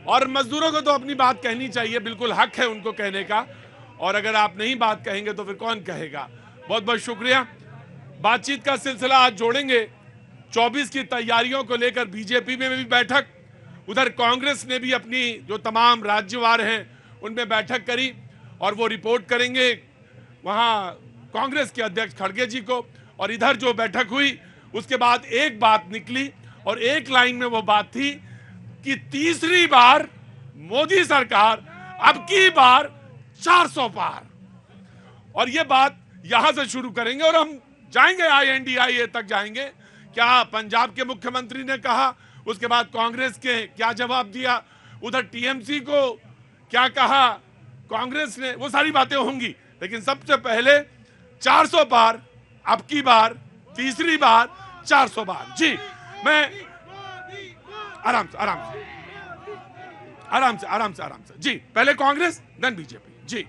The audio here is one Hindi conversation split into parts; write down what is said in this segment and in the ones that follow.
और मजदूरों को तो अपनी बात कहनी चाहिए, बिल्कुल हक है उनको कहने का, और अगर आप नहीं बात कहेंगे तो फिर कौन कहेगा। बहुत बहुत शुक्रिया। बातचीत का सिलसिला आज जोड़ेंगे 24 की तैयारियों को लेकर बीजेपी में भी बैठक, उधर कांग्रेस ने भी अपनी जो तमाम राज्यवार हैं उनमें बैठक करी और वो रिपोर्ट करेंगे वहां कांग्रेस के अध्यक्ष खड़गे जी को। और इधर जो बैठक हुई उसके बाद एक बात निकली और एक लाइन में वो बात थी कि तीसरी बार मोदी सरकार, अब की बार 400 पार। और ये बात यहां से शुरू करेंगे और हम जाएंगे INDIA तक जाएंगे। क्या पंजाब के मुख्यमंत्री ने कहा, उसके बाद कांग्रेस के क्या जवाब दिया, उधर TMC को क्या कहा कांग्रेस ने, वो सारी बातें होंगी। लेकिन सबसे पहले 400 पार, अब की बार तीसरी बार 400 बार। जी मैं आराम से जी, पहले कांग्रेस देन बीजेपी। जी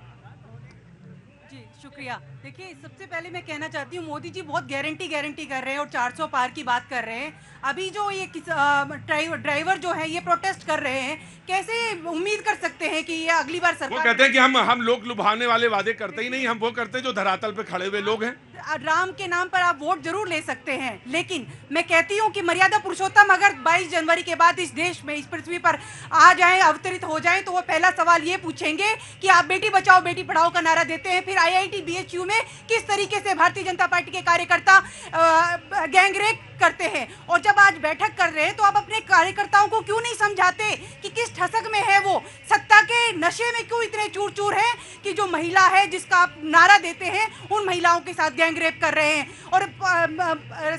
शुक्रिया। देखिए, सबसे पहले मैं कहना चाहती हूँ, मोदी जी बहुत गारंटी कर रहे हैं और 400 पार की बात कर रहे हैं। अभी जो ये ड्राइवर जो है ये प्रोटेस्ट कर रहे हैं, कैसे उम्मीद कर सकते हैं कि ये अगली बार सरकार। वो कहते हैं कि हम लोग लुभाने वाले वादे करते ही नहीं, हम वो करते हैं जो धरातल पे खड़े हुए लोग हैं। राम के नाम पर आप वोट जरूर ले सकते हैं, लेकिन मैं कहती हूं कि मर्यादा पुरुषोत्तम अगर 22 जनवरी के बाद इस देश में, इस पृथ्वी पर आ जाएं, अवतरित हो जाएं, तो वो पहला सवाल ये पूछेंगे कि आप बेटी बचाओ बेटी पढ़ाओ का नारा देते हैं, फिर IIT BHU में किस तरीके से भारतीय जनता पार्टी के कार्यकर्ता गैंगरेप करते हैं। और जब आज बैठक कर रहे हैं तो आप अपने कार्यकर्ताओं को क्यों नहीं समझाते कि किस ठसक में है वो, सत्ता के नशे में क्यों इतने चूर चूर है कि जो महिला है जिसका आप नारा देते हैं उन महिलाओं के साथ गैंगरेप कर रहे हैं। और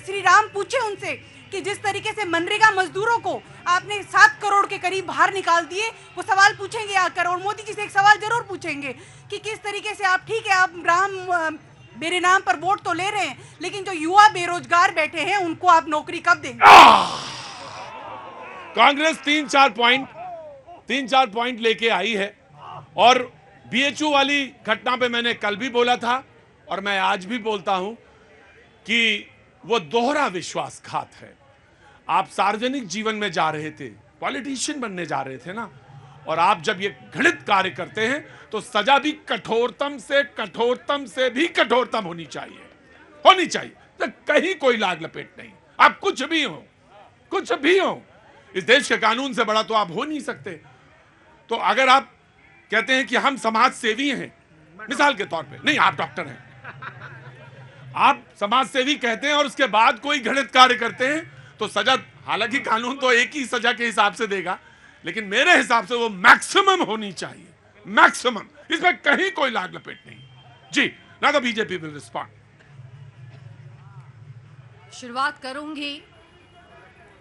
श्री राम पूछे उनसे कि जिस तरीके से मनरेगा मजदूरों को आपने 7 करोड़ के करीब बाहर निकाल दिए, वो सवाल पूछेंगे आकर। और मोदी जी से एक सवाल जरूर पूछेंगे कि किस तरीके से आप, ठीक है आप राम मेरे नाम पर वोट तो ले रहे हैं, लेकिन जो युवा बेरोजगार बैठे हैं उनको आप नौकरी कब देंगे। कांग्रेस 3-4 पॉइंट लेके आई है। और BHU वाली घटना पे मैंने कल भी बोला था और मैं आज भी बोलता हूं कि वो दोहरा विश्वासघात है। आप सार्वजनिक जीवन में जा रहे थे, पॉलिटिशियन बनने जा रहे थे ना, और आप जब ये घृणित कार्य करते हैं तो सजा भी कठोरतम से भी कठोरतम होनी चाहिए। तो कहीं कोई लाग लपेट नहीं। आप कुछ भी हो, इस देश के कानून से बड़ा तो आप हो नहीं सकते। तो अगर आप कहते हैं कि हम समाज सेवी हैं, मिसाल के तौर पे, नहीं आप डॉक्टर हैं, आप समाज सेवी कहते हैं और उसके बाद कोई घृणित कार्य करते हैं तो सजा, हालांकि कानून तो एक ही सजा के हिसाब से देगा, लेकिन मेरे हिसाब से वो मैक्सिमम होनी चाहिए, मैक्सिमम। इसमें कहीं कोई लाग लपेट नहीं। जी ना, तो बीजेपी विल रिस्पॉन्ड। शुरुआत करूंगी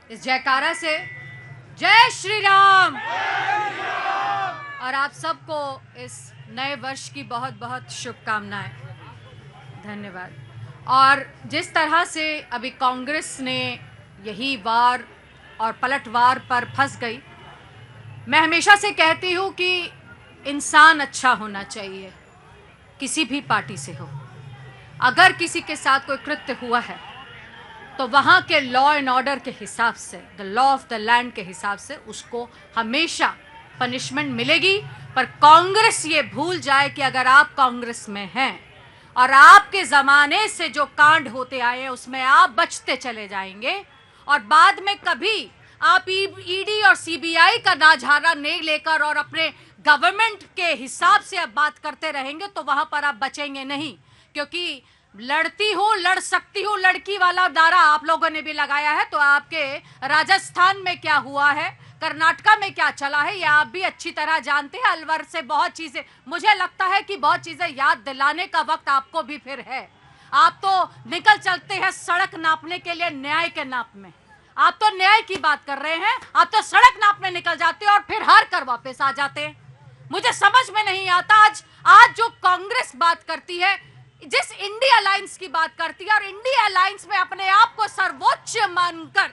इस जयकारा से, जय श्री राम। और आप सबको इस नए वर्ष की बहुत बहुत शुभकामनाएं, धन्यवाद। और जिस तरह से अभी कांग्रेस ने यही वार और पलटवार पर फंस गई, मैं हमेशा से कहती हूँ कि इंसान अच्छा होना चाहिए, किसी भी पार्टी से हो। अगर किसी के साथ कोई कृत्य हुआ है तो वहाँ के लॉ एंड ऑर्डर के हिसाब से, the law of the land के हिसाब से उसको हमेशा पनिशमेंट मिलेगी। पर कांग्रेस ये भूल जाए कि अगर आप कांग्रेस में हैं और आपके ज़माने से जो कांड होते आए हैं उसमें आप बचते चले जाएंगे और बाद में कभी आप ED और CBI का नाझारा नहीं लेकर और अपने गवर्नमेंट के हिसाब से अब बात करते रहेंगे तो वहां पर आप बचेंगे नहीं। क्योंकि लड़ती हूँ, लड़ सकती हूँ, लड़की वाला नारा आप लोगों ने भी लगाया है, तो आपके राजस्थान में क्या हुआ है, कर्नाटका में क्या चला है, ये आप भी अच्छी तरह जानते हैं। अलवर से बहुत चीजें, मुझे लगता है कि बहुत चीजें याद दिलाने का वक्त आपको भी फिर है। आप तो निकल चलते हैं सड़क नापने के लिए न्याय के नाप में, आप तो न्याय की बात कर रहे हैं, आप तो सड़क नापने निकल जाते हैं और फिर हार कर वापस आ जाते हैं। मुझे समझ में नहीं आता आज जो कांग्रेस बात करती है, जिस इंडिया अलायंस की बात करती है, और इंडिया अलायंस में अपने आप को सर्वोच्च मानकर,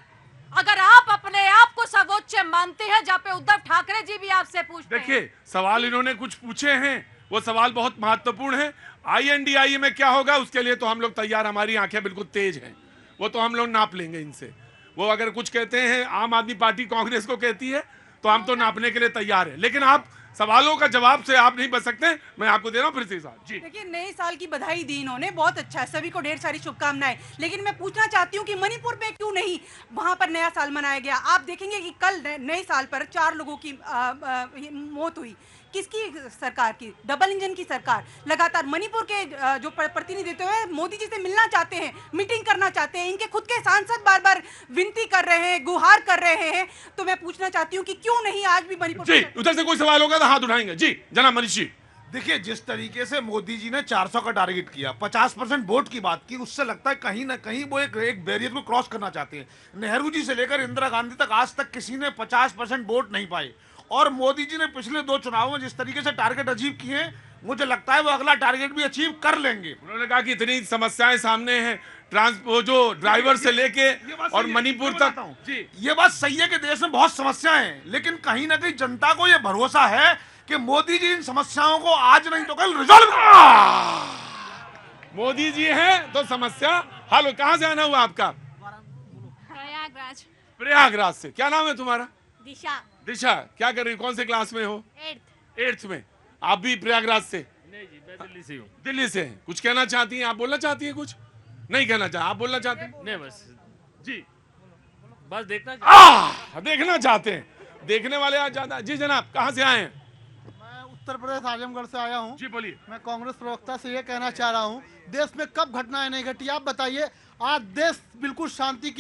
अगर आप अपने आप को सर्वोच्च मानते हैं, जहाँ पे उद्धव ठाकरे जी भी आपसे पूछते हैं। देखिए, सवाल इन्होंने कुछ पूछे हैं, वो सवाल बहुत महत्वपूर्ण है। INDIA में क्या होगा उसके लिए तो हम लोग तैयार, हमारी आंखें बिल्कुल तेज हैं, वो तो हम लोग नाप लेंगे इनसे। वो अगर कुछ कहते हैं, आम आदमी पार्टी कांग्रेस को कहती है तो हम तो नापने के लिए तैयार हैं, लेकिन आप सवालों का जवाब से आप नहीं बच सकते। मैं आपको दे रहा हूं फिर से साहब जी। देखिए, नए साल की बधाई दी इन्होंने, बहुत अच्छा है, सभी को ढेर सारी शुभकामनाएं। लेकिन मैं पूछना चाहती हूँ कि मणिपुर में क्यों नहीं वहां पर नया साल मनाया गया? आप देखेंगे कि कल नए साल पर 4 लोगों की मौत हुई। किसकी सरकार की? डबल इंजन की सरकार। लगातार मणिपुर के जो प्रतिनिधित्व है, मोदी जी से मिलना चाहते हैं, मीटिंग करना चाहते हैं, इनके खुद के सांसद बार बार विनती कर रहे हैं, गुहार कर रहे हैं। तो मैं पूछना चाहती हूँ कि क्यों नहीं आज भी मणिपुर जी, उधर से कोई सवाल होगा तो हाथ उठाएंगे। जी जनाब मनीष जी। देखिए, जिस तरीके से मोदी जी ने 400 का टारगेट किया, 50% वोट की बात की, उससे लगता है कहीं ना कहीं वो एक बैरियर को क्रॉस करना चाहते हैं। नेहरू जी से लेकर इंदिरा गांधी तक आज तक किसी ने 50% वोट नहीं पाए, और मोदी जी ने पिछले 2 चुनावों में जिस तरीके से टारगेट अचीव किए हैं, मुझे लगता है वो अगला टारगेट भी अचीव कर लेंगे। उन्होंने कहा कि इतनी समस्याएं सामने हैं, वो जो ड्राइवर से लेके और मणिपुर तक। जी, ये बात सही है कि देश में बहुत समस्याएं हैं, लेकिन कहीं ना कहीं जनता को ये भरोसा है कि मोदी जी इन समस्याओं को आज नहीं तो कल रिजॉल्व। मोदी जी हैं तो समस्या हल। कहां से आना हुआ आपका? प्रयागराज। प्रयागराज से। क्या नाम है तुम्हारा? दिशा। दिशा, क्या कर रही हो? कौन से क्लास में हो? 8th में। आप भी प्रयागराज से? नहीं जी, मैं दिल्ली से हूँ। दिल्ली से हैं। कुछ कहना चाहती हैं? आप बोलना चाहती हैं? कुछ नहीं कहना चाहते? आप बोलना चाहते हैं? नहीं, बस जी, बस देखना देखना चाहते हैं। देखने वाले आज ज्यादा। जी जनाब, कहाँ से आए हैं? मैं उत्तर प्रदेश आजमगढ़ से आया हूँ। जी बोलिए। मैं कांग्रेस प्रवक्ता से ये कहना चाह रहा हूँ, देश में कब घटनाएं नहीं घटी आप बताइए। आज देश बिल्कुल शांति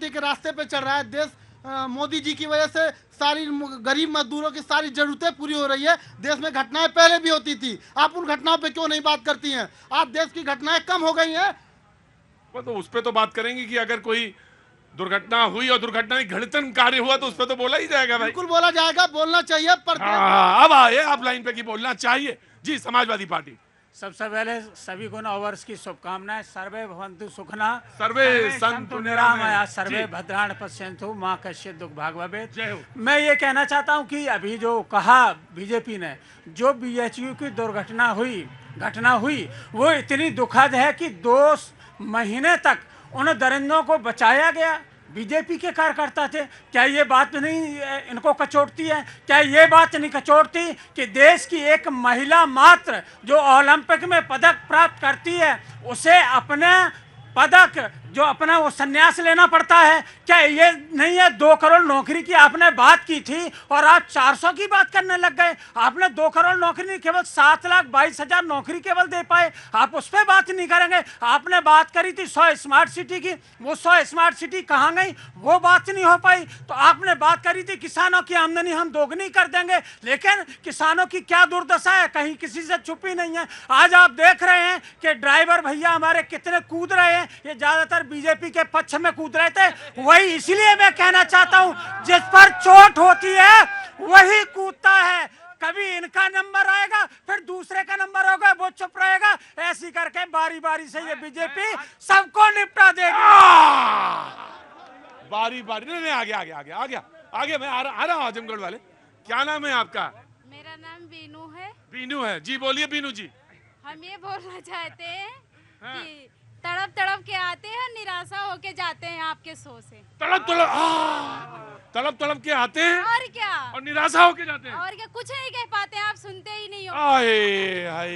के रास्ते पे चल रहा है। देश मोदी जी की वजह से सारी गरीब मजदूरों की सारी जरूरतें पूरी हो रही है। देश में घटनाएं पहले भी होती थी, आप उन घटनाओं पे क्यों नहीं बात करती हैं? आज देश की घटनाएं कम हो गई हैं। तो उस पर तो बात करेंगे कि अगर कोई दुर्घटना हुई और दुर्घटना में घटित कार्य हुआ तो उस पर तो बोला ही जाएगा भाई। बिल्कुल बोला जाएगा, बोलना चाहिए, पर अब आए आप लाइन पे कि बोलना चाहिए। जी, समाजवादी पार्टी। सबसे पहले सभी को नव वर्ष की शुभकामनाएं। सर्वे भवन्तु सुखना, सर्वे सन्तु निरामया, निरामया। सर्वे जी। भद्राणि पश्यन्तु मां कश्चित् दुःख भाग् भवेत्। जय हो। मैं ये कहना चाहता हूं कि अभी जो कहा बीजेपी ने, जो बीएचयू की दुर्घटना हुई वो इतनी दुखद है कि 2 महीने तक उन दरिंदों को बचाया गया। बीजेपी के कार्यकर्ता थे। क्या ये बात नहीं इनको कचोटती है? क्या ये बात नहीं कचोटती कि देश की एक महिला मात्र जो ओलंपिक में पदक प्राप्त करती है, उसे अपने पदक जो अपना वो संन्यास लेना पड़ता है? क्या ये नहीं है? 2 करोड़ नौकरी की आपने बात की थी और आप 400 की बात करने लग गए। आपने 2 करोड़ नौकरी नहीं, केवल 7,22,000 नौकरी केवल दे पाए। आप उस पर बात नहीं करेंगे। आपने बात करी थी 100 स्मार्ट सिटी की, वो 100 स्मार्ट सिटी कहाँ गई? वो बात नहीं हो पाई। तो आपने बात करी थी किसानों की आमदनी हम दोगुनी कर देंगे, लेकिन किसानों की क्या दुर्दशा है कहीं किसी से छुपी नहीं है। आज आप देख रहे हैं कि ड्राइवर भैया हमारे कितने कूद रहे हैं। ये ज्यादातर बीजेपी के पक्ष में कूद रहे थे। वही इसलिए मैं कहना चाहता हूं, जिस पर चोट होती है वही कूदता है। कभी इनका नंबर आएगा, फिर दूसरे का नंबर होगा, वो चुप रहेगा। ऐसी करके बारी बारी से ये बीजेपी सबको निपटा देगी। बारी बारी। नहीं, आगे मैं आ रहा हूँ। आजमगढ़ वाले, क्या नाम है आपका? मेरा नाम बीनू है। बीनू है। जी बोलिए बीनू जी। हम ये बोलना चाहते हैं कि तड़प तड़प के आते हैं, निराशा होके जाते हैं आपके शो से। तड़प तड़प के आते हैं और क्या, और निराशा होके जाते हैं। और क्या, कुछ नहीं कह पाते, आप सुनते ही नहीं हो। आए हाय।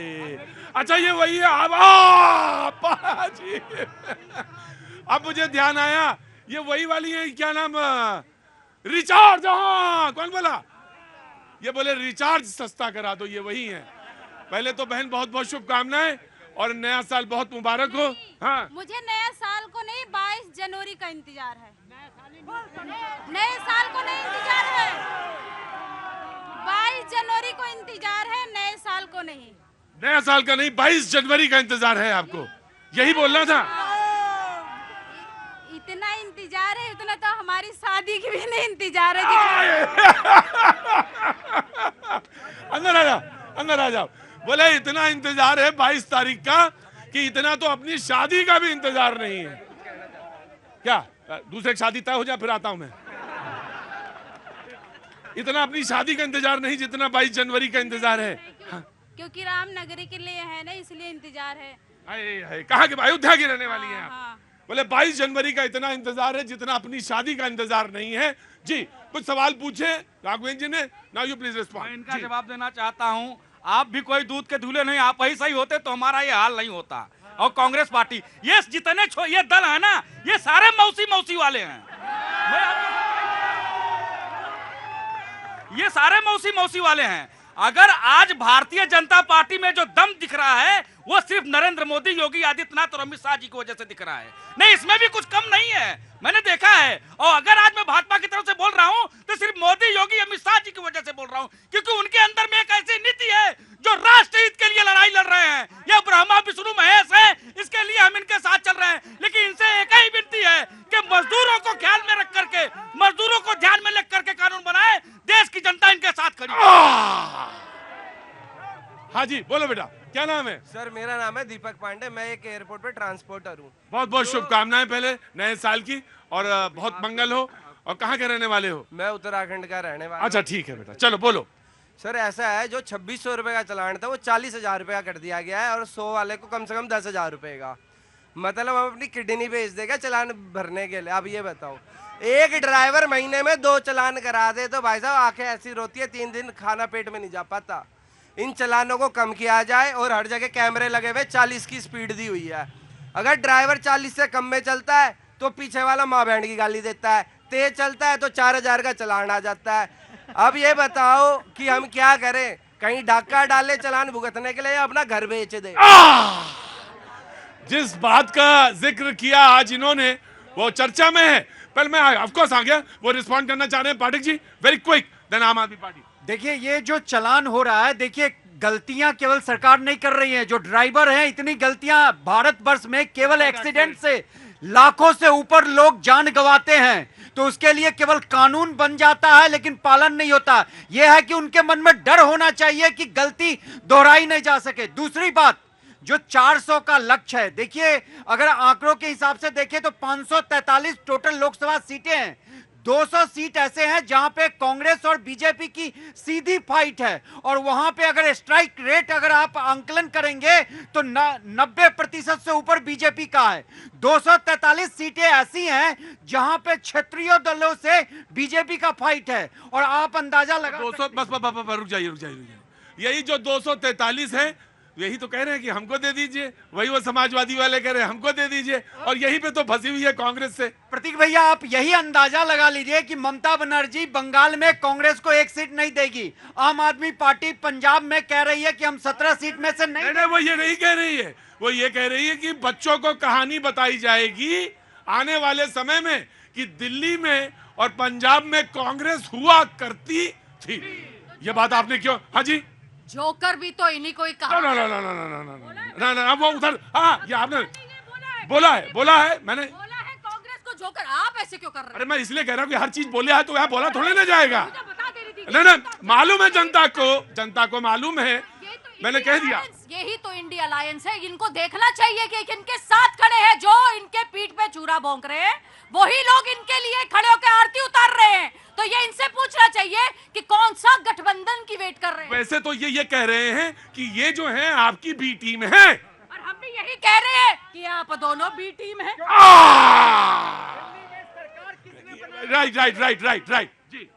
अच्छा, ये वही है। अब जी अब मुझे ध्यान आया, ये वही वाली है। क्या नाम? रिचार्ज। हाँ, कौन बोला? ये बोले रिचार्ज सस्ता करा दो। ये वही है। पहले तो बहन बहुत बहुत शुभकामनाएं और नया साल बहुत मुबारक हो। हाँ, मुझे नया साल को नहीं, 22 जनवरी का इंतजार है। नए साल को नहीं इंतजार है, 22 जनवरी को इंतजार है, नए साल को नहीं। नया साल का नहीं, 22 जनवरी का इंतजार है आपको, यही बोलना था। इतना इंतजार है, इतना तो हमारी शादी की भी नहीं इंतजार है। अंदर आ जाओ। बोले इतना इंतजार है 22 तारीख का कि इतना तो अपनी शादी का भी इंतजार नहीं है। क्या दूसरे की शादी तय हो जाए फिर आता हूं मैं। इतना अपनी शादी का इंतजार नहीं जितना 22 जनवरी का इंतजार है। क्योंकि रामनगरी के लिए है ना, इसलिए इंतजार है। कहाँ के? अयोध्या की रहने वाली हैं आप? बोले 22 जनवरी का इतना इंतजार है जितना अपनी शादी का इंतजार नहीं है। जी कुछ सवाल पूछे राघवेंद्र जी ने, नाउ यू प्लीज मैं रिस्पॉन्ड। इनका जवाब देना चाहता हूं। आप भी कोई दूध के धूले नहीं, आप ही सही होते तो हमारा ये हाल नहीं होता। और कांग्रेस पार्टी, ये जितने ये दल है ना, ये सारे मौसी वाले हैं। ये सारे मौसी वाले हैं। अगर आज भारतीय जनता पार्टी में जो दम दिख रहा है वो सिर्फ नरेंद्र मोदी, योगी आदित्यनाथ और अमित शाह जी की वजह से दिख रहा है। नहीं, इसमें भी कुछ कम नहीं है, मैंने देखा है। और अगर आज मैं भाजपा की तरफ से बोल रहा हूं तो सिर्फ मोदी, योगी, अमित शाह जी की वजह से बोल रहा हूं, क्योंकि उनके अंदर में एक ऐसी नीति है जो राष्ट्र हित के लिए लड़ाई लड़ रहे हैं। ये ब्रह्मा विष्णु महेश है, इसके लिए हम इनके साथ चल रहे हैं। लेकिन इनसे एक ही विनती है कि मजदूरों को ख्याल में रख करके, मजदूरों को ध्यान में रख करके कानून बनाए। देश की जनता इनके साथ खड़ी है। हाँ जी बोलो बेटा, क्या नाम है? सर मेरा नाम है दीपक पांडे, मैं एक एयरपोर्ट पे ट्रांसपोर्टर हूँ। बहुत बहुत शुभकामनाएं पहले नए साल की, और बहुत मंगल हो। और कहाँ के रहने वाले हो? मैं उत्तराखंड का रहने वाला। अच्छा ठीक है बेटा, चलो बोलो। सर ऐसा है, जो 2600 रुपए का चालान था वो 40,000 रुपए का कर दिया गया है, और 100 वाले को कम से कम 10,000 रुपए का। मतलब हम अपनी किडनी भेज देगा चालान भरने के लिए। अब ये बताओ, एक ड्राइवर महीने में 2 चालान करा दे तो भाई साहब आंखें ऐसी रोती है, 3 दिन खाना पेट में नहीं जा पाता। इन चलानों को कम किया जाए, और हर जगह कैमरे लगे हुए, 40 की स्पीड दी हुई है। अगर ड्राइवर 40 से कम में चलता है तो पीछे वाला माँ बहन की गाली देता है, तेज चलता है तो 4,000 का चालान आ जाता है। अब ये बताओ कि हम क्या करें? कहीं डाका डाले चालान भुगतने के लिए, या अपना घर बेच दे? जिस बात का जिक्र किया आज इन्होंने, वो चर्चा में है। पहले मैं ऑफ कोर्स आ गया, वो रिस्पॉन्ड करना चाह रहे हैं Pathak ji, very quick, then आम आदमी पार्टी। देखिए, ये जो चालान हो रहा है, देखिए गलतियां केवल सरकार नहीं कर रही है, जो ड्राइवर हैं, इतनी गलतियां भारतवर्ष में केवल एक्सीडेंट से लाखों से ऊपर लोग जान गंवाते हैं। तो उसके लिए केवल कानून बन जाता है लेकिन पालन नहीं होता। यह है कि उनके मन में डर होना चाहिए कि गलती दोहराई नहीं जा सके। दूसरी बात, जो 400 का लक्ष्य है, देखिए अगर आंकड़ों के हिसाब से देखें तो 543 टोटल लोकसभा सीटें हैं। 200 सीट ऐसे हैं जहां पे कांग्रेस और बीजेपी की सीधी फाइट है, और वहां पे अगर स्ट्राइक रेट अगर आप आंकलन करेंगे तो 90% से ऊपर बीजेपी का है। 243 सीटें ऐसी हैं जहां पे क्षेत्रीय दलों से बीजेपी का फाइट है, और आप अंदाजा लगा 200 बस रुक जाइए। यही जो 243 है, यही तो कह रहे हैं कि हमको दे दीजिए, वही वो समाजवादी वाले कह रहे हैं हमको दे दीजिए, और यहीं पे तो फंसी हुई है कांग्रेस से। प्रतीक भैया, आप यही अंदाजा लगा लीजिए कि ममता बनर्जी बंगाल में कांग्रेस को 1 सीट नहीं देगी। आम आदमी पार्टी पंजाब में कह रही है कि हम 17 सीट में से नहीं। वो ये नहीं कह रही है, वो ये कह रही है कि बच्चों को कहानी बताई जाएगी आने वाले समय में कि दिल्ली में और पंजाब में कांग्रेस हुआ करती थी। ये बात आपने क्यों? हाँ जी, जोकर भी तो इन्हीं को ही कहा। ना वो उधर, हाँ ये आपने बोला है मैंने बोला है कांग्रेस को जोकर। आप ऐसे क्यों कर रहे हैं? अरे मैं इसलिए कह रहा हूँ कि हर चीज बोले है तो यहाँ बोला थोड़े ना जाएगा। ना मालूम है जनता को मालूम है, मैंने कह दिया। यही तो इंडिया अलायंस है। इनको देखना चाहिए कि इनके साथ खड़े हैं, जो इनके पीठ पे चूरा भोंक रहे हैं, वही लोग इनके लिए खड़े होकर आरती उतार रहे हैं। तो ये इनसे पूछना चाहिए कि कौन सा गठबंधन की वेट कर रहे हैं। वैसे तो ये कह रहे हैं कि ये जो है आपकी बी टीम है, और हम भी यही कह रहे हैं कि आप दोनों बी टीम हैं। राइट जी।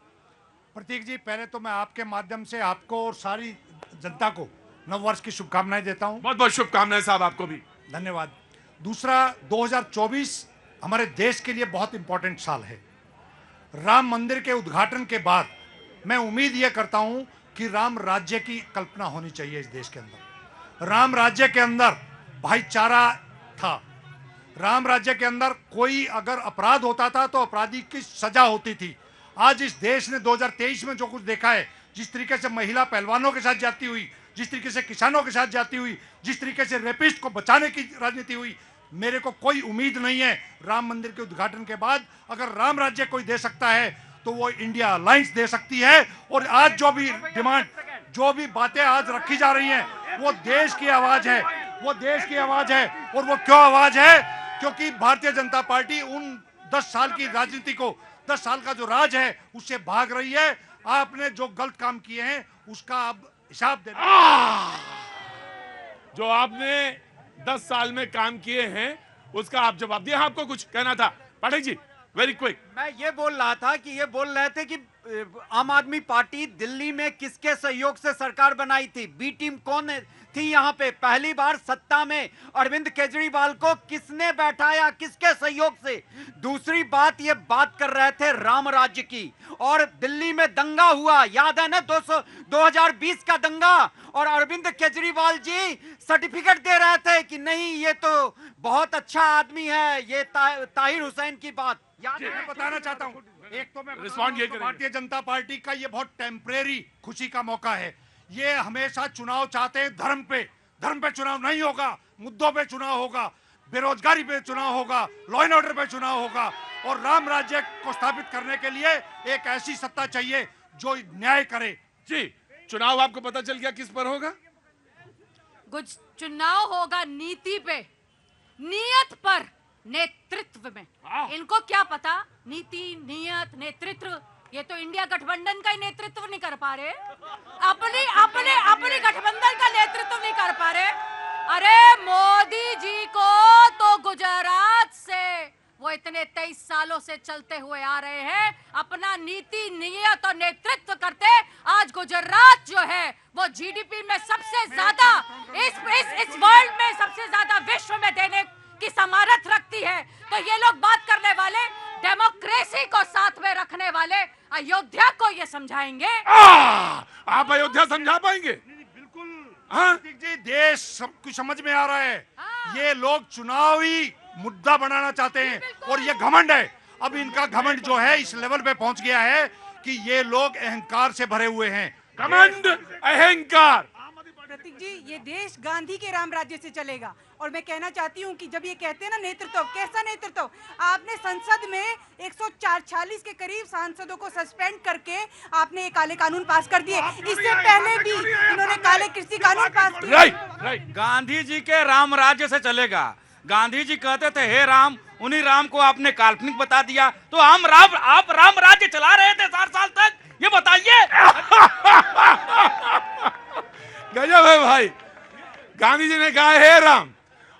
प्रतीक जी, पहले तो मैं आपके माध्यम से आपको और सारी जनता को नववर्ष की शुभकामनाएं देता हूं। बहुत बहुत शुभकामनाएं साहब, आपको भी धन्यवाद। दूसरा, 2024 हमारे देश के लिए बहुत इंपॉर्टेंट साल है। राम मंदिर के उद्घाटन के बाद मैं उम्मीद यह करता हूं कि राम राज्य की कल्पना होनी चाहिए इस देश के अंदर। राम राज्य के अंदर भाईचारा था। राम राज्य के अंदर कोई अगर अपराध होता था तो अपराधी की सजा होती थी। आज इस देश ने 2023 में जो कुछ देखा है, जिस तरीके से महिला पहलवानों के साथ जाती हुई, जिस तरीके से किसानों के साथ जाती हुई, जिस तरीके से रेपिस्ट को बचाने की राजनीति हुई, मेरे को कोई उम्मीद नहीं है राम मंदिर के उद्घाटन के बाद अगर राम राज्य कोई दे सकता है तो वो इंडिया अलायंस दे सकती है। और आज जो भी डिमांड, जो भी बातें आज रखी जा रही हैं, वो देश की आवाज है, वो देश की आवाज है। और वो क्यों आवाज है? क्योंकि भारतीय जनता पार्टी उन 10 साल की राजनीति को, 10 साल का जो राज है, उससे भाग रही है। आपने जो गलत काम किए हैं उसका अब हिसाब देना। जो आपने 10 साल में काम किए हैं उसका आप जवाब दिए। आपको कुछ कहना था पाठक जी, वेरी क्विक। मैं ये बोल रहा था कि ये बोल रहे थे कि आम आदमी पार्टी दिल्ली में किसके सहयोग से सरकार बनाई थी, बी टीम कौन थी यहाँ पे, पहली बार सत्ता में अरविंद केजरीवाल को किसने बैठाया, किसके सहयोग से। दूसरी बात, ये बात कर रहे थे राम राज्य की, और दिल्ली में दंगा हुआ, याद है ना 2020 का दंगा, और अरविंद केजरीवाल जी सर्टिफिकेट दे रहे थे कि नहीं ये तो बहुत अच्छा आदमी है, ये ताहिर हुसैन की बात मैं बताना चाहता हूं, एक तो मैं रिस्पॉन्ड ये करेंगे। भारतीय जनता पार्टी का ये बहुत टेम्परेरी खुशी का मौका है। ये हमेशा चुनाव चाहते हैं धर्म पे चुनाव नहीं होगा, मुद्दों पे चुनाव होगा, बेरोजगारी पे चुनाव होगा, लॉ एंड ऑर्डर पे चुनाव होगा, और राम राज्य को स्थापित करने के लिए एक ऐसी सत्ता चाहिए जो न्याय करे। जी, चुनाव आपको पता चल गया किस पर होगा? कुछ चुनाव होगा नीति पे, नियत पर, नेतृत्व में। इनको क्या पता नीति, नियत, नेतृत्व, ये तो इंडिया गठबंधन का ही नेतृत्व नहीं कर पा रहे, अपनी गठबंधन का नेतृत्व नहीं कर पा रहे। अरे मोदी जी को तो गुजरात से वो इतने 23 सालों से चलते हुए आ रहे हैं, अपना नीति, नियत और नेतृत्व करते आज गुजरात जो है वो जीडीपी में सबसे ज्यादा इस वर्ल्ड में सबसे ज्यादा विश्व में देने की सामर्थ्य रखती है। तो ये लोग बात करने वाले, डेमोक्रेसी को साथ में रखने वाले अयोध्या को ये समझाएंगे। आप अयोध्या समझा पाएंगे? बिल्कुल हाँ? जी, देश सब कुछ समझ में आ रहा है। ये लोग चुनावी मुद्दा बनाना चाहते हैं, और ये घमंड है। अब इनका घमंड जो है इस लेवल पे पहुंच गया है कि ये लोग अहंकार से भरे हुए हैं। घमंड, अहंकार। प्रतीक जी, ये देश गांधी के राम राज्य से चलेगा। और मैं कहना चाहती हूँ कि जब ये कहते हैं ना नेतृत्व, कैसा नेतृत्व, आपने संसद में 140 के करीब सांसदों को सस्पेंड करके आपने एक काले कानून पास कर दिए। इससे पहले भी इन्होंने काले कृषि कानून पास किए। राइट। गांधी जी के राम राज्य से चलेगा। गांधी जी कहते थे हे राम, उन्हीं राम को आपने काल्पनिक बता दिया। तो आप राम राज्य चला रहे थे 60 साल तक, ये बताइए। गजब है भाई। गांधी जी ने कहा हे राम,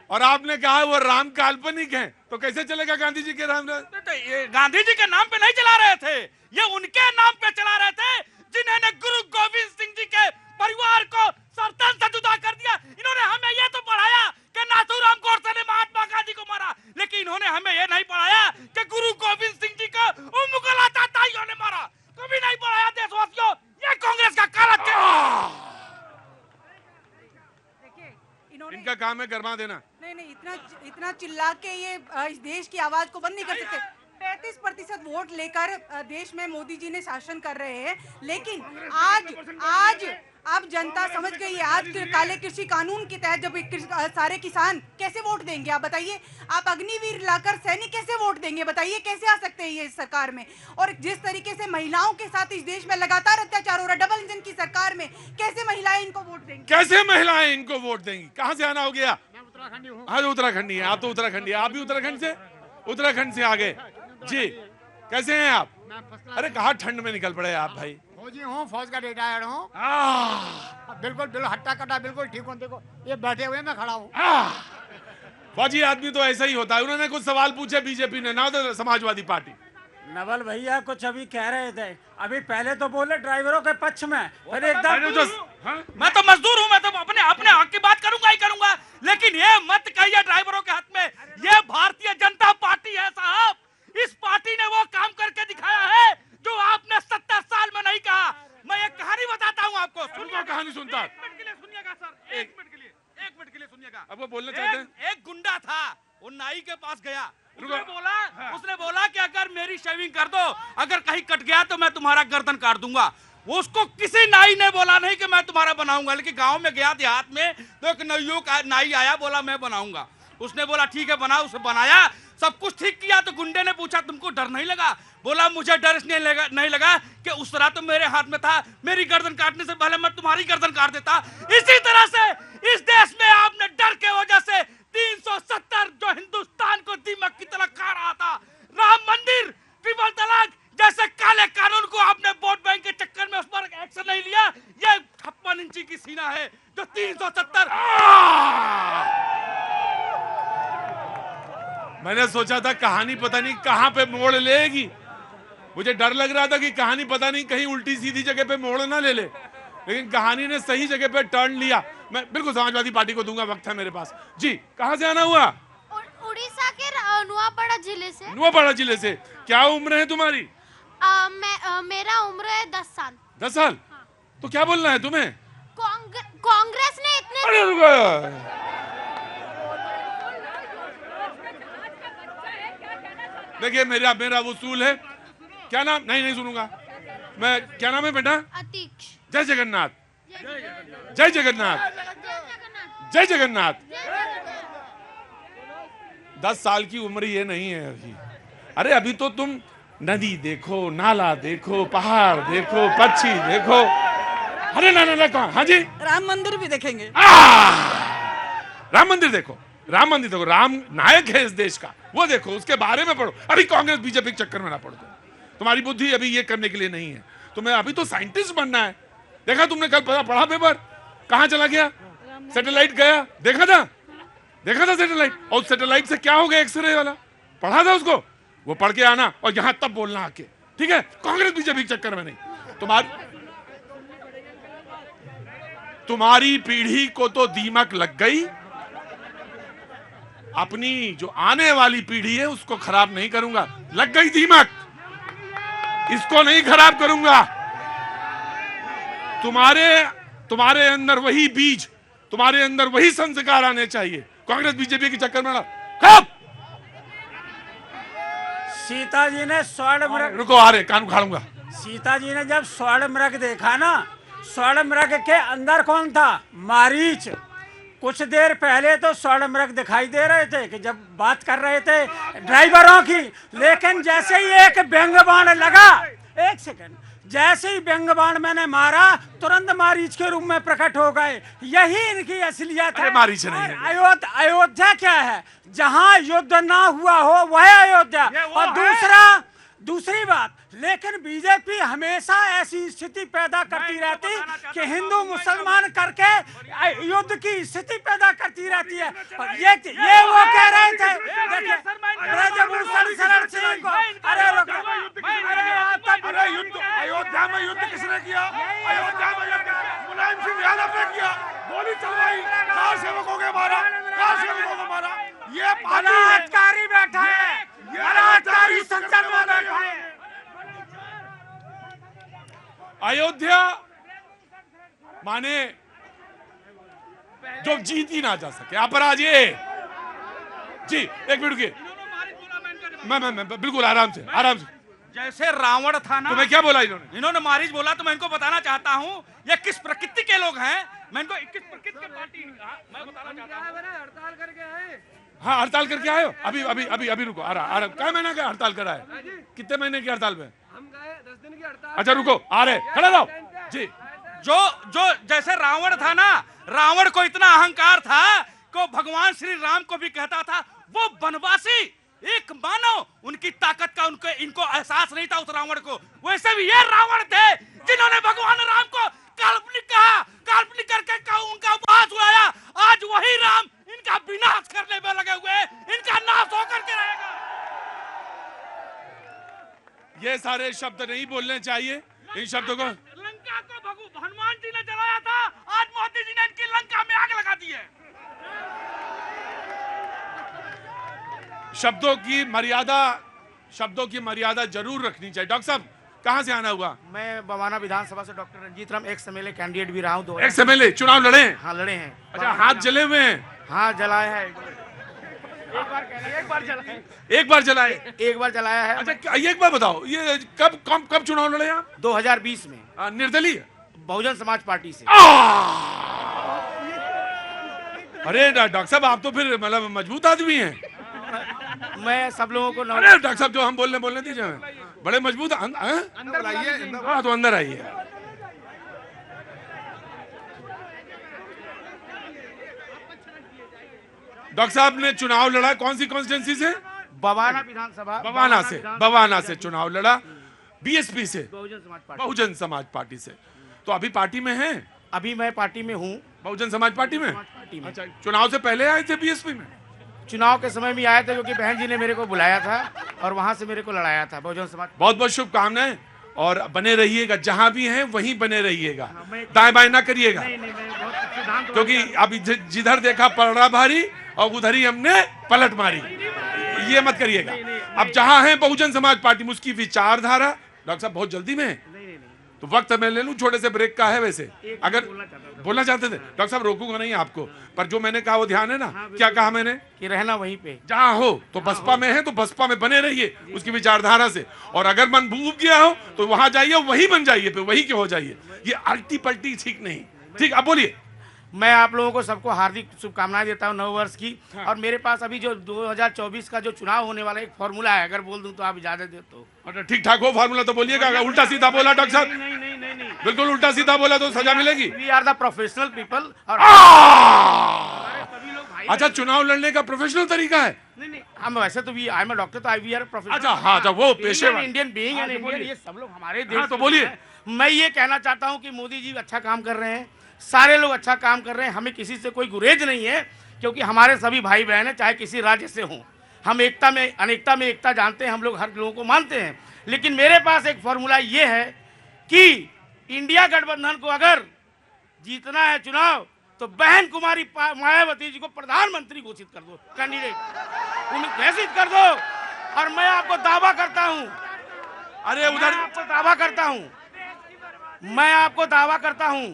और आपने कहा वो राम काल्पनिक है, तो कैसे चलेगा गांधी जी के राम? तो ये गांधी जी के नाम पे नहीं चला रहे थे, ये उनके नाम पे चला रहे थे जिन्होंने गुरु गोविंद सिंह जी के परिवार को सरतन से जुदा कर दिया। इन्होंने हमें ये तो पढ़ाया कि नाथूराम गोडसे ने महात्मा गांधी को मारा, लेकिन इन्होंने हमें ये नहीं पढ़ाया कि गुरु गोविंद सिंह जी को मुगल आतताइयों ने मारा। कभी नहीं पढ़ाया देशवासियों, ये कांग्रेस का काला चेहरा। इनका काम है गरमा देना। नहीं, इतना चिल्ला के ये इस देश की आवाज को बंद नहीं कर सकते। 35% वोट लेकर देश में मोदी जी ने शासन कर रहे हैं, लेकिन आज अब जनता समझ गई है। आज काले कृषि कानून के तहत जब सारे किसान कैसे वोट देंगे, आप बताइए। आप अग्निवीर लाकर सैनिक कैसे वोट देंगे, बताइए कैसे आ सकते हैं ये सरकार में। और जिस तरीके से महिलाओं के साथ इस देश में लगातार अत्याचार हो रहा है, डबल इंजन की सरकार में कैसे महिलाएं इनको वोट देंगी? कैसे महिलाएं इनको वोट देंगी? कहां से आना हो गया? हाँ, उत्तराखंडी है। आप तो उत्तराखंडी है। आप भी उत्तराखंड से आ गए जी। कैसे हैं आप? अरे कहा ठंड में निकल पड़े आप भाई। फौजी हूँ, फौज का रिटायर्ड हूँ। बिल्कुल हट्टा कट्टा बिल्कुल ठीक हूँ। देखो ये बैठे हुए मैं खड़ा हूँ। फौजी आदमी तो ऐसा ही होता है। उन्होंने कुछ सवाल पूछे बीजेपी ने, ना तो समाजवादी पार्टी। नवल भैया कुछ अभी कह रहे थे, अभी पहले तो बोले ड्राइवरों के पक्ष में, फिर एकदम मैं तो मजदूर हूँ, मैं तो अपने हक की बात करूंगा ही करूंगा। लेकिन ये मत कहिए ड्राइवरों के हक में, ये भारतीय जनता पार्टी है साहब। इस पार्टी ने वो काम करके दिखाया है जो आपने 70 साल में नहीं कहा। मैं एक कहानी बताता हूँ आपको। सुनिए, कहानी सुनता। एक मिनट के लिए सुनिएगा सर, एक मिनट के लिए सुनिएगा। अब वो बोलना चाहते हैं। एक गुंडा था, वो नाई के पास गया। उसने बोला कि अगर मेरी शेविंग कर दो, अगर कहीं कट गया तो मैं तुम्हारा गर्दन काट दूंगा। वो उसको किसी नाई ने बोला नहीं कि मैं तुम्हारा बनाऊंगा, लेकिन गांव में गया देहात में तो एक नाई आया, बोला मैं बनाऊंगा। उसने बोला ठीक है बनाओ, उसे बनाया, सब कुछ ठीक किया। तो गुंडे ने पूछा तुमको डर नहीं लगा? बोला मुझे डर इसलिए नहीं लगा कि उस तरह तो मेरे हाथ में था, मेरी गर्दन काटने से पहले मैं तुम्हारी गर्दन काट देता। इसी तरह से इस देश में आपने डर के वजह से 370 जो हिंदुस्तान को दीमक की तरह खा रहा था, राम मंदिर, ट्रिपल तलाक जैसे काले कानून को आपने वोट बैंक के चक्कर में उस पर एक्शन नहीं लिया। ये 56 इंची की सीना है जो 370 मैंने सोचा था कहानी पता नहीं कहां पे मोड़ लेगी, मुझे डर लग रहा था कि कहानी पता नहीं कहीं उल्टी सीधी जगह पे मोड़ ना ले ले, लेकिन कहानी ने सही जगह पे टर्न लिया। मैं बिल्कुल समाजवादी पार्टी को दूंगा, वक्त है मेरे पास। जी, कहां से आना हुआ? उड़ीसा के नुआपड़ा जिले से। नुआपड़ा जिले से। क्या उम्र है तुम्हारी? मेरा उम्र है 10 साल। 10 साल? हाँ। तो क्या बोलना है तुम्हें? कांग्रेस ने इतने अरे रुको, देखिए मेरा वसूल है। क्या नाम? नहीं सुनूंगा मैं। क्या नाम है बेटा? अतीक्ष। जय जगन्नाथ, जय जगन्नाथ, जय जगन्नाथ। 10 साल की उम्र ये नहीं है अभी। अरे अभी तो तुम नदी देखो, नाला देखो, पहाड़ देखो, पक्षी देखो। अरे ना कौन? हाँ जी, राम मंदिर भी देखेंगे। राम मंदिर देखो, राम मंदिर देखो, राम नायक है इस देश का, वो देखो, उसके बारे में पढ़ो। अभी कांग्रेस बीजेपी के चक्कर में ना पढ़ो, तुम्हारी बुद्धि अभी ये करने के लिए नहीं है। तुम्हें अभी तो साइंटिस्ट बनना है। देखा तुमने कल पढ़ा पेपर? कहां चला गया? सैटेलाइट गया, देखा था सैटेलाइट। और सैटेलाइट से क्या हो गया? एक्सरे वाला पढ़ा था उसको, वो पढ़ के आना और यहां तब बोलना आके, ठीक है? कांग्रेस बीजेपी के चक्कर में नहीं। तुम्हारी पीढ़ी को तो दीमक लग गई, अपनी जो आने वाली पीढ़ी है उसको खराब नहीं करूंगा। लग गई दीमक, इसको नहीं खराब करूंगा। तुम्हारे अंदर वही बीज, तुम्हारे अंदर वही संस्कार आने चाहिए। कांग्रेस बीजेपी के चक्कर में कब? सीता जी ने स्वर्ण मृग, रुको आ रहे, कान उखाड़ूंगा। सीता जी ने जब स्वर्ण मृग देखा ना, स्वर्ण मृग के अंदर कौन था? मारीच। कुछ देर पहले तो स्वर्ण मृग दिखाई दे रहे थे कि जब बात कर रहे थे ड्राइवरों की, लेकिन जैसे ही एक व्यंग बाण लगा, एक सेकंड, जैसे ही व्यंग बाण मैंने मारा, तुरंत मारीच के रूप में प्रकट हो गए। यही इनकी असलियत है। मारीच नहीं है। अयोध्या क्या है? जहां युद्ध ना हुआ हो वह अयोध्या। और दूसरी बात, लेकिन बीजेपी हमेशा ऐसी स्थिति पैदा करती रहती कि हिंदू मुसलमान करके युद्ध की स्थिति पैदा करती रहती है। और ये वो कह रहे थे, ब्रजभूषण शरण सिंह को, अरे युद्ध अयोध्या में युद्ध किसने किया? अयोध्या में युद्ध मुलायम सिंह यादव ने किया। गोली चलवाई, कार सेवकों के मारा, कार सेवकों को मारा। ये बलात्कारी बैठा है, बलात्कारी संसद में बैठा है। अयोध्या माने जो जीत ही ना जा सके, अपराजय। जी एक मिनट के, मैं बिल्कुल आराम से। जैसे रावण था ना, तुम्हें क्या बोला इन्होंने मारीच बोला, तो मैं इनको बताना चाहता हूँ ये किस प्रकृति के लोग हैं। मैं इनको किस प्रकृति के पार्टी मैं बताना चाहता हूँ। हड़ताल करके आए। हाँ, हड़ताल करके आए हो? अभी रुको, आ रहा। क्या महीने का हड़ताल करा है? कितने महीने की हड़ताल पे? हम गए 10 दिन की हड़ताल। अच्छा रुको, आ रहे, खड़ा रहो जी। जो जैसे रावण था ना, रावण को इतना अहंकार था कि भगवान श्री राम को भी कहता था वो बनवासी एक मानव, उनकी ताकत का इनको एहसास नहीं था उस रावण को। वैसे भी ये रावण थे जिन्होंने भगवान राम को काल्पनिक कहा, काल्पनिक करके उनका उपहास उड़ाया। आज वही राम इनका विनाश करने में लगे हुए, इनका नाश होकर के रहेगा। ये सारे शब्द नहीं बोलने चाहिए, इन शब्दों को। लंका को हनुमान जी ने जलाया था, आज मोदी जी ने इनकी लंका में आग लगा दी है। शब्दों की मर्यादा जरूर रखनी चाहिए। डॉक्टर साहब कहां से आना हुआ? मैं बवाना विधानसभा से doctor Ranjeet Ram, ex MLA candidate भी रहा हूँ। एक्स एमएलए चुनाव लड़े? हाँ लड़े हैं। अच्छा, हाथ जले हुए हैं? हाँ जलाया है। एक बार जलाया है। अच्छा एक बार बताओ, ये कब चुनाव लड़े आप? 2020 में। निर्दलीय बहुजन समाज पार्टी से। अरे डॉक्टर साहब आप तो फिर मतलब मजबूत आदमी हैं। मैं सब लोगों को अरे डॉक्टर साहब जो हम बोलने दीजिए, बड़े मजबूत। अंदर आइए। हाँ तो अंदर आइए। डॉक्टर साहब ने चुनाव लड़ा, कौन सी कॉन्स्टिट्यूंसी से? बवाना विधानसभा। बवाना से चुनाव लड़ा, बीएसपी से, बहुजन समाज पार्टी से। तो अभी पार्टी में हैं? अभी मैं पार्टी में हूँ, बहुजन समाज पार्टी में। अच्छा, चुनाव से पहले आए थे बीएसपी में? चुनाव के समय भी आए थे क्योंकि बहन जी ने मेरे को बुलाया था और वहां से मेरे को लड़ाया था बहुजन समाज। बहुत बहुत शुभकामनाएं और बने रहिएगा, जहां भी हैं वहीं बने रहिएगा, दाएं बाएं ना करिएगा, क्योंकि अभी जिधर देखा पलड़ा भारी और उधर ही हमने पलट मारी, ये मत करिएगा। अब जहां है बहुजन समाज पार्टी में उसकी विचारधारा, डॉक्टर साहब बहुत जल्दी में है तो वक्त मैं ले लूं, छोटे से ब्रेक का है वैसे, अगर बोलना चाहते थे डॉक्टर साहब रोकूंगा नहीं आपको, पर जो मैंने कहा वो ध्यान है ना, क्या कहा मैंने कि रहना वहीं पे, जहां हो तो बसपा में है तो बसपा में बने रहिए उसकी विचारधारा से, और अगर मन भूख गया हो तो वहां जाइए, वही बन जाइए, पे वही के हो जाइए, ये अल्टी पल्टी ठीक नहीं। ठीक, अब बोलिए। मैं आप लोगों को सबको हार्दिक शुभकामनाएं देता हूं नव वर्ष की। और मेरे पास अभी जो 2024 का जो चुनाव होने वाला एक फॉर्मूला है, अगर बोल दूं तो आप इजाजत दे तो। ठीक ठाक हो फॉर्मूला तो बोलिएगा, अगर उल्टा सीधा बोला डॉक्टर साहब, बिल्कुल उल्टा सीधा बोला तो सजा मिलेगी। We are the professional people. और अच्छा, चुनाव लड़ने का प्रोफेशनल तरीका है? नहीं, हम वैसे तो वी आई एम डॉक्टर, तो वी आर प्रोफेशनल। अच्छा, हाँ, अच्छा, वो पेशेवर इंडियन बीइंग एंड इंडियन, ये सब लोग हमारे देश। तो बोलिए। मैं ये कहना चाहता हूं कि मोदी जी अच्छा काम कर रहे हैं, सारे लोग अच्छा काम कर रहे हैं, हमें किसी से कोई गुरेज नहीं है, क्योंकि हमारे सभी भाई बहन हैं, चाहे किसी राज्य से हों। हम एकता में अनेकता में एकता जानते हैं, हम लोग हर लोगों को मानते हैं। लेकिन मेरे पास एक फॉर्मूला ये है कि इंडिया गठबंधन को अगर जीतना है चुनाव तो बहन कुमारी मायावती जी को प्रधानमंत्री घोषित कर दो, कैंडिडेट उन्हें घोषित कर दो। और मैं आपको दावा करता हूं, अरे उधर आपको दावा करता हूं, मैं आपको दावा करता हूं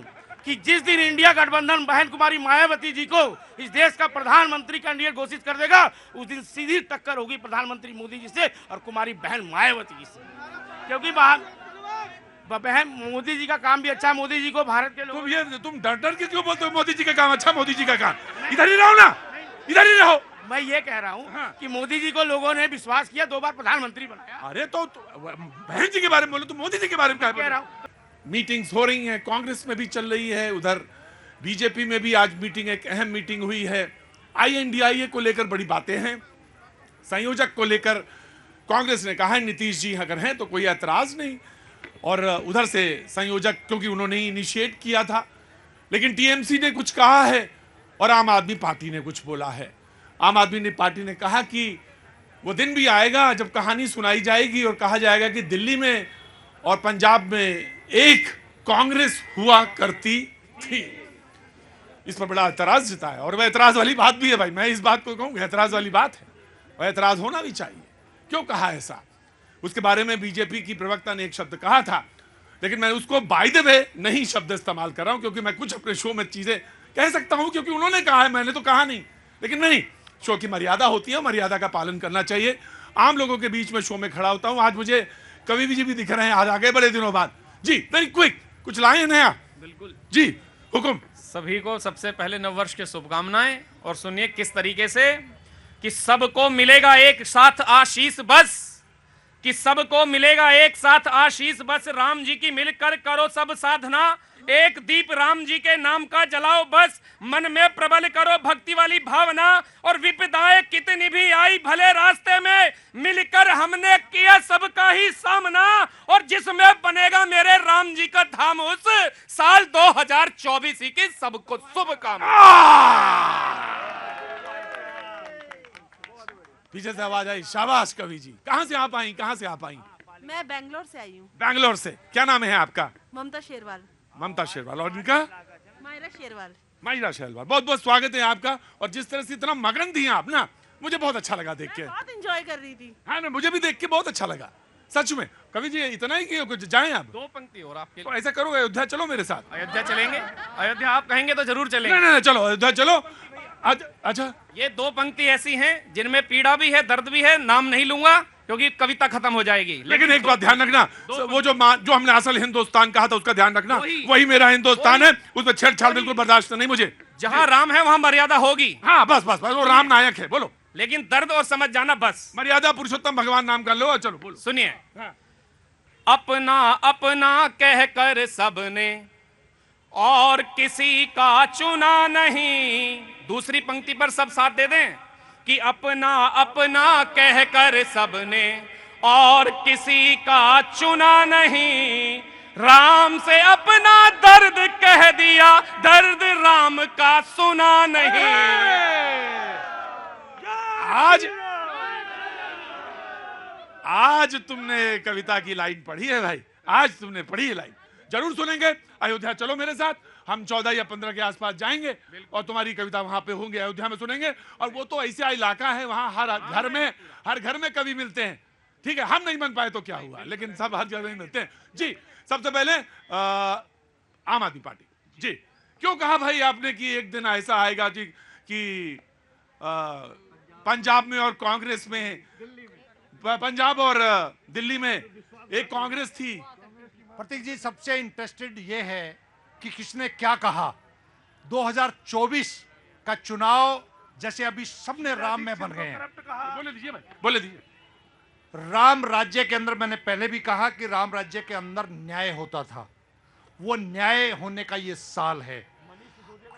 कि जिस दिन इंडिया गठबंधन बहन कुमारी मायावती जी को इस देश का प्रधानमंत्री कैंडिडेट घोषित कर देगा, उस दिन सीधी टक्कर होगी प्रधानमंत्री मोदी जी से और कुमारी बहन मायावती जी से। क्योंकि बहन मोदी जी का काम भी अच्छा है, मोदी जी को भारत के लोग। तुम डर डर के क्यों बोलते हो मोदी जी का काम अच्छा, मोदी जी का काम? इधर ही रहो ना, इधर ही रहो। मैं ये कह रहा हूँ कि मोदी जी को लोगों ने विश्वास किया, 2 बार प्रधानमंत्री बनाया। अरे तो बहन जी के बारे में बोलो, तो मोदी जी के बारे में क्या कह रहा हूँ। मीटिंग्स हो रही हैं, कांग्रेस में भी चल रही है, उधर बीजेपी में भी आज मीटिंग, एक अहम मीटिंग हुई है। INDIA को लेकर बड़ी बातें हैं, संयोजक को लेकर कांग्रेस ने कहा है नीतीश जी अगर हैं तो कोई ऐतराज नहीं, और उधर से संयोजक क्योंकि उन्होंने ही इनिशिएट किया था, लेकिन TMC ने कुछ कहा है और आम आदमी पार्टी ने कुछ बोला है। आम आदमी पार्टी ने कहा कि वो दिन भी आएगा जब कहानी सुनाई जाएगी और कहा जाएगा कि दिल्ली में और पंजाब में एक कांग्रेस हुआ करती थी। इस पर बड़ा ऐतराज जताया, और वह ऐतराज वाली बात भी है भाई, मैं इस बात को कहूँगा ऐतराज वाली बात है और ऐतराज होना भी चाहिए। क्यों कहा ऐसा, उसके बारे में बीजेपी की प्रवक्ता ने एक शब्द कहा था, लेकिन मैं उसको बाय द वे नहीं शब्द इस्तेमाल कर रहा हूं, क्योंकि मैं कुछ अपने शो में चीजें कह सकता हूं क्योंकि उन्होंने कहा है, मैंने तो कहा नहीं। लेकिन नहीं, शो की मर्यादा होती है, मर्यादा का पालन करना चाहिए। आम लोगों के बीच में शो में खड़ा होता हूं। आज मुझे कवि जी भी दिख रहे हैं, आज आ गए बड़े दिनों बाद जी, वेरी क्विक, कुछ लाए नया? बिल्कुल जी, हुकुम। सभी को सबसे पहले नववर्ष की शुभकामनाएं, और सुनिए किस तरीके से कि सबको मिलेगा एक साथ आशीष बस, कि सबको मिलेगा एक साथ आशीष बस, राम जी की मिलकर करो सब साधना, एक दीप राम जी के नाम का जलाओ बस, मन में प्रबल करो भक्ति वाली भावना, और विपदाएं कितनी भी आई भले रास्ते में, मिलकर हमने किया सबका ही सामना, और जिसमें बनेगा मेरे राम जी का धाम उस साल 2024 की सबको शुभकामनाएं। पीछे से आवाज आई, शाबाश कवि जी। कहां से आप आई, कहां से आप आई? मैं बेंगलोर से आई हूँ। बैंगलोर से। क्या नाम है आपका? ममता शेरवाल। ममता शेरवाल। और इनका? मायरा शेरवाल। मायरा शेरवाल। बहुत बहुत स्वागत है आपका। और जिस तरह से इतना मगन थी आप ना, मुझे बहुत अच्छा लगा देख के। बहुत एंजॉय कर रही थी। हाँ ना, मुझे भी देख के बहुत अच्छा लगा सच में। कवि जी इतना ही कि कुछ जाएं आप? 2 पंक्ति और आपके तो ऐसा करो, अयोध्या चलो मेरे साथ। अयोध्या चलेंगे? अयोध्या आप कहेंगे तो जरूर चलेंगे। नहीं नहीं चलो, अयोध्या चलो। अच्छा, ये 2 पंक्ति ऐसी हैं जिनमें पीड़ा भी है, दर्द भी है, नाम नहीं लूंगा क्योंकि कविता खत्म हो जाएगी। लेकिन एक बात ध्यान रखना, वो जो हमने असल हिंदुस्तान कहा था उसका ध्यान रखना, वही मेरा हिंदुस्तान है, उसमें छेड़छाड़ बिल्कुल बर्दाश्त नहीं मुझे। जहां राम है वहां मर्यादा होगी। हाँ बस बस बस, वो राम नायक है। बोलो। लेकिन दर्द और समझ जाना बस। मर्यादा पुरुषोत्तम भगवान नाम कर लो और चलो बोलो। सुनिए, अपना अपना कह कर सबने और किसी का चुना नहीं। दूसरी पंक्ति पर सब साथ दे दें कि अपना अपना कह कर सबने और किसी का चुना नहीं। राम से अपना दर्द कह दिया, दर्द राम का सुना नहीं। आज तुमने कविता की लाइन पढ़ी है भाई, आज तुमने पढ़ी है लाइन, जरूर सुनेंगे। अयोध्या चलो मेरे साथ, हम 14 या 15 के आसपास जाएंगे और तुम्हारी कविता वहां पे होंगे, अयोध्या में सुनेंगे। और वो तो ऐसा इलाका है, वहां हर घर में कवि मिलते हैं। ठीक है, हम नहीं बन पाए तो क्या हुआ, लेकिन सब हर जगह मिलते हैं। जी, सबसे पहले आम आदमी पार्टी जी, क्यों कहा भाई आपने कि एक दिन ऐसा आएगा जी कि पंजाब में और कांग्रेस में, पंजाब और दिल्ली में एक कांग्रेस थी। प्रतीक जी, सबसे इंटरेस्टेड ये है कि किसने क्या कहा। 2024 का चुनाव जैसे अभी सबने राम में बन गए हैं। बोले दीजिए भाई, बोले दीजिए। राम राज्य के अंदर, मैंने पहले भी कहा कि राम राज्य के अंदर न्याय होता था, वो न्याय होने का ये साल है।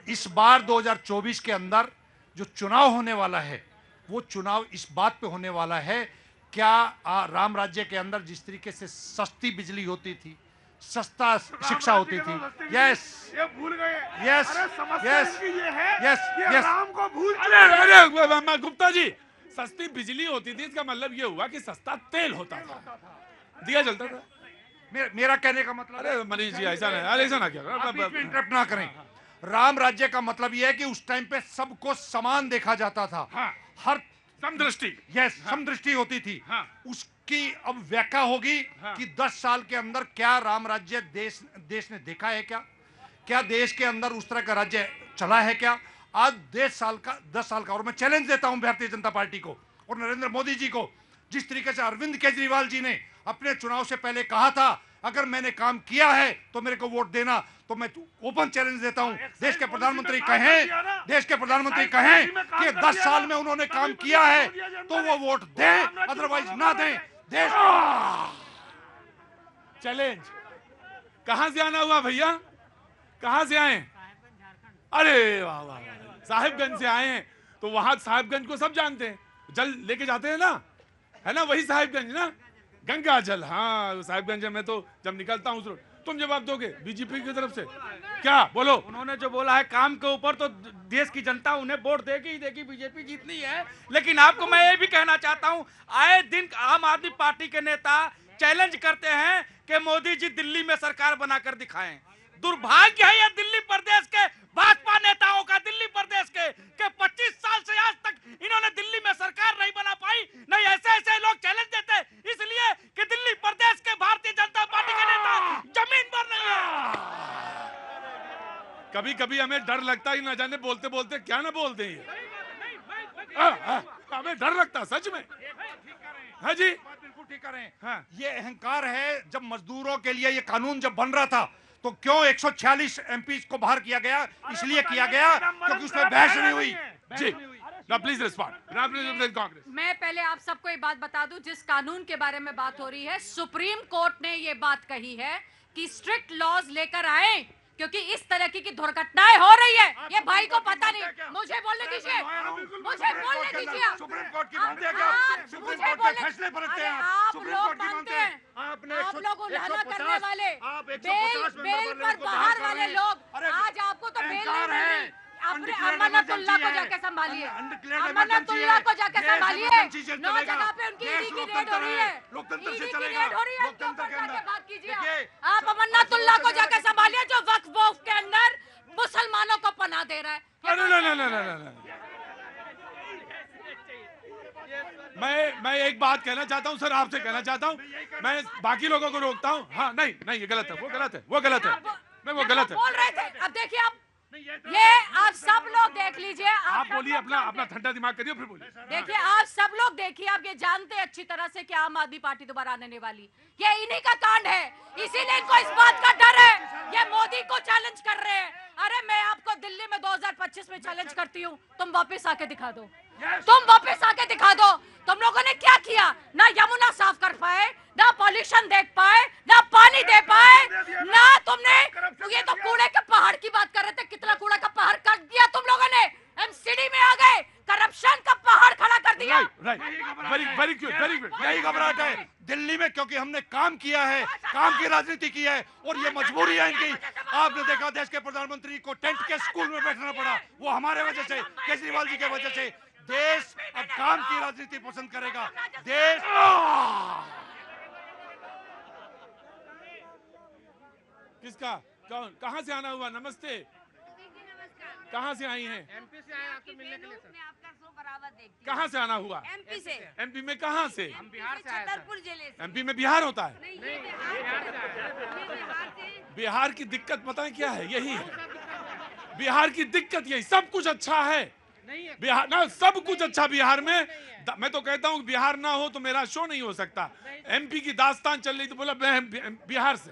इस बार 2024 के अंदर जो चुनाव होने वाला है, वो चुनाव इस बात पे होने वाला है, क्या राम राज्य के अंदर जिस तरीके से सस्ती बिजली होती थी, सस्ता शिक्षा होती थी, यस ये भूल गए। यस अरे समस्या यस इनकी ये है यस कि यस राम को भूल अरे गुप्ता जी, सस्ती बिजली होती थी, इसका मतलब ये हुआ कि सस्ता तेल होता था, दिया जलता था। मेरा कहने का मतलब, अरे मनीष जी ऐसा नहीं, अरे ऐसा ना क्या, इंटरप्ट ना करें। राम राज्य का मतलब यह है कि उस टाइम पे सबको समान देखा जाता था। हर समदृष्टि, यस, समदृष्टि होती थी। उसकी अब व्याख्या होगी कि 10 साल के अंदर क्या राम राज्य देश ने देखा है, क्या देश के अंदर उस तरह का राज्य चला है क्या। आज 10 साल का, और मैं चैलेंज देता हूं भारतीय जनता पार्टी को और नरेंद्र मोदी जी को, जिस तरीके से अरविंद केजरीवाल जी ने अपने चुनाव से पहले कहा था अगर मैंने काम किया है तो मेरे को वोट देना, तो मैं ओपन चैलेंज देता हूं, देश के प्रधानमंत्री कहें कि 10 साल में उन्होंने काम किया है तो वो वोट दें, अदरवाइज ना दें। देश चैलेंज कहां से आना हुआ भैया, कहां से आए? अरे वाह वाह, साहिबगंज से आए हैं, तो वहां साहिबगंज को सब जानते हैं, जल लेके जाते हैं ना, है ना, वही साहिबगंज ना, गंगा जल। हाँ, साहिबगंज में तो जब निकलता हूँ, तुम जवाब दोगे बीजेपी की तरफ से क्या? बोलो। उन्होंने जो बोला है काम के ऊपर, तो देश की जनता उन्हें वोट देगी ही देगी, बीजेपी जीतनी है। लेकिन आपको मैं ये भी कहना चाहता हूं, आए दिन आम आदमी पार्टी के नेता चैलेंज करते हैं कि मोदी जी दिल्ली में सरकार बनाकर दिखाएं। दुर्भाग्य है यह दिल्ली प्रदेश के भाजपा नेताओं का, दिल्ली प्रदेश के 25 साल से आज तक इन्होंने दिल्ली में सरकार नहीं बना पाई। नहीं, ऐसे लोग चैलेंज देते हैं इसलिए कि दिल्ली प्रदेश के भारतीय जनता पार्टी के नेता जमीन पर नहीं है। कभी कभी हमें डर लगता है, न जाने बोलते बोलते क्या ना बोल दें, हमें डर लगता सच में। हाँ जी, बिल्कुल ठीक करें। ये अहंकार है। जब मजदूरों के लिए ये कानून जब बन रहा था तो क्यों 146 एमपी को बाहर किया गया? इसलिए किया गया क्योंकि उसमें बहस नहीं हुई। जी, प्लीज रिस्पॉन्ड। कांग्रेस, मैं पहले आप सबको एक बात बता दूं, जिस कानून के बारे में बात हो रही है, सुप्रीम कोर्ट ने ये बात कही है कि स्ट्रिक्ट लॉज लेकर आए, क्योंकि इस तरह की दुर्घटनाएं हो रही है। ये भाई को पता नहीं, मुझे बोलने दीजिए, मुझे बोलने दीजिए। सुप्रीम कोर्ट की मानते हैं क्या? सुप्रीम कोर्ट के फैसले बरतते हैं। आप लोग मानते हैं, आप लोग उल्लंघन करने वाले, बेल पर बाहर वाले लोग, आज आपको तो बेल नहीं मिल रही। अपने अमरनाथुल्लाह को जाके संभालिए, अमरनाथुल्लाह को जाके संभालिए। 9 जगह पे उनकी ईडी की रेड हो रही है, लोकतंत्र से ईडी की चलेगा। रेड हो रही है। लोकतंत्र के अंदर बात कीजिए, आप अमरनाथुल्लाह को जाके संभालिए जो वक्फ बोर्ड के अंदर मुसलमानों को पनाह दे रहा है। मैं एक बात कहना चाहता हूं सर, आपसे कहना चाहता हूं, मैं बाकी लोगों को रोकता हूं। हाँ, नहीं ये गलत है, वो गलत है, वो गलत है, वो गलत है। बोल रहे थे, अब देखिए आप, ये आप सब लोग देख लीजिए। आप बोलिए, अपना ठंडा दिमाग करिए, फिर बोलिए। देखिए, आप सब लोग देखिए, आप ये जानते हैं अच्छी तरह से कि आम आदमी पार्टी दोबारा आने वाली, ये इन्हीं का कांड है, इसीलिए इनको इस बात का डर है। ये मोदी को चैलेंज कर रहे हैं। अरे मैं आपको दिल्ली में 2025 में चैलेंज करती हूँ, तुम वापस आके दिखा दो, तुम वापस आके दिखा दो। तुम लोगों ने क्या किया? ना यमुना साफ कर पाए, ना पॉल्यूशन देख पाए, ना पानी दे पाए, ना तुमने, ये तो कूड़े के पहाड़ की बात कर रहे थे, कितना कूड़ा का पहाड़ कर दिया तुम लोगों ने। एमसीडी में आ गए, करप्शन का पहाड़ खड़ा कर दिया। Very good. यही घबराहट है दिल्ली में, क्योंकि हमने काम किया है, काम की राजनीति की है, और ये मजबूरी है इनकी। आपने देखा देश के प्रधानमंत्री को टेंट के स्कूल में बैठना पड़ा, वो हमारे वजह से, केजरीवाल जी के वजह से। देश अब काम की राजनीति पसंद करेगा। देश किसका? कौन? कहाँ से आना हुआ? नमस्ते, कहाँ से आई हैं? एमपी से आए आपसे मिलने के लिए सर। मैं आपका शो बराबर देखती कहाँ से आना हुआ? एमपी से। एमपी में कहाँ से? हम बिहार से आए छतरपुर जिले से। एमपी में बिहार होता है? नहीं, ये बिहार से। बिहार की दिक्कत पता है क्या है? यही है बिहार की दिक्कत, यही। सब कुछ अच्छा है बिहार ना, सब कुछ अच्छा बिहार में। मैं तो कहता हूँ बिहार ना हो तो मेरा शो नहीं हो सकता। एमपी की दास्तान चल रही तो बोला मैं बिहार से,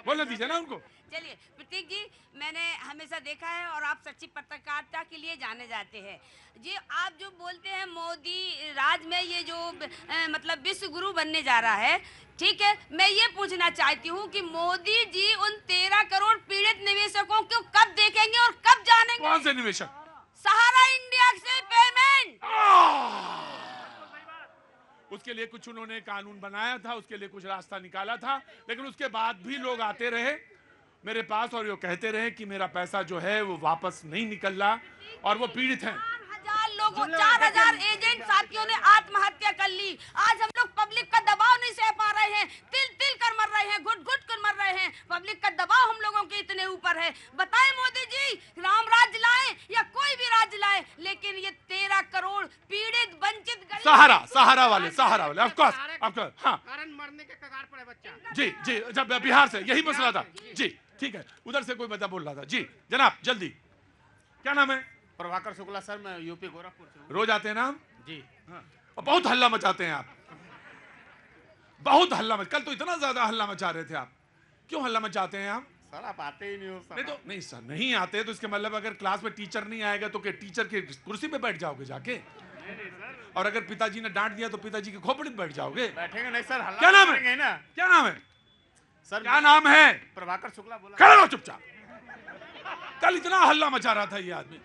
बोलने दीजिए ना उनको। चलिए प्रतीक जी, मैंने हमेशा देखा है और आप सच्ची पत्रकारिता के लिए जाने जाते हैं जी। आप जो बोलते हैं मोदी राज में ये जो मतलब विश्व गुरु बनने जा रहा है, ठीक है, मैं ये पूछना चाहती हूँ कि मोदी जी उन 13 करोड़ पीड़ित निवेशकों को कब देखेंगे और कब जानेंगे? कौन से निवेशक? सहारा इंडिया से पेमेंट। उसके लिए कुछ उन्होंने कानून बनाया था, उसके लिए कुछ रास्ता निकाला था, लेकिन उसके बाद भी लोग आते रहे मेरे पास और ये कहते रहे कि मेरा पैसा जो है वो वापस नहीं निकल रहा और वो पीड़ित हैं। 4,000 लोगों, 4,000 एजेंट साथियों ने आत्महत्या कर ली। आज हम लोग पब्लिक का दबाव नहीं सह पा रहे हैं, तिल तिल कर मर रहे हैं, घुट घुट कर मर रहे हैं। पब्लिक का दबाव हम लोगों के इतने ऊपर है। बताएं मोदी जी, राम राज्य लाएं या कोई भी राज्य लाएं, लेकिन ये 13 करोड़ पीड़ित वंचित सहारा वाले ऑफ कोर्स हाँ, कारण मरने के कगार पर है बच्चा। जी जी, जब बिहार से यही मसला था जी। ठीक है, उधर से कोई बच्चा बोल रहा था जी। जनाब जल्दी, क्या नाम है? प्रभाकर शुक्ला सर, मैं यूपी गोरखपुर से हूँ। रोज आते हैं ना हम जी। हाँ। और बहुत हल्ला मचाते हैं आप, बहुत हल्ला कल तो इतना ज्यादा हल्ला मचा रहे थे आप। क्यों हल्ला मचाते हैं आप? सर आप आते ही नहीं हो सर। नहीं तो नहीं सर, नहीं आते तो इसके मतलब अगर क्लास में टीचर नहीं आएगा तो क्या टीचर की कुर्सी पे बैठ जाओगे जाके? और अगर पिताजी ने डांट दिया तो पिताजी की खोपड़ी पे बैठ जाओगे? बैठेंगे नहीं सर, हल्ला क्या नाम करेंगे है ना। क्या नाम है सर? क्या नाम है? प्रभाकर शुक्ला बोला। खड़े रहो चुपचाप। कल इतना हल्ला मचा रहा था ये आदमी,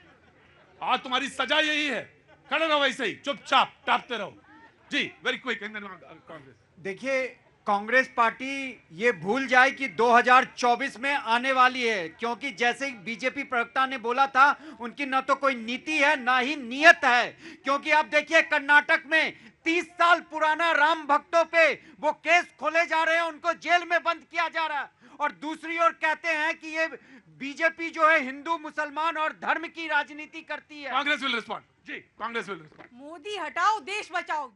आज तुम्हारी सजा यही है। खड़े रहो वैसे ही चुपचाप, टापते रहो जी। Very quick. कांग्रेस, देखिए कांग्रेस पार्टी ये भूल जाए कि 2024 में आने वाली है, क्योंकि जैसे बीजेपी प्रवक्ता ने बोला था, उनकी न तो कोई नीति है ना ही नियत है। क्योंकि आप देखिए कर्नाटक में 30 साल पुराना राम भक्तों पे वो केस खोले जा रहे हैं, उनको जेल में बंद किया जा रहा है। और दूसरी ओर कहते हैं कि ये बीजेपी जो है हिंदू मुसलमान और धर्म की राजनीति करती है। कांग्रेस विल रिस्पॉन्ड जी, कांग्रेस विल रिस्पॉन्ड। मोदी हटाओ, देश बचाओ।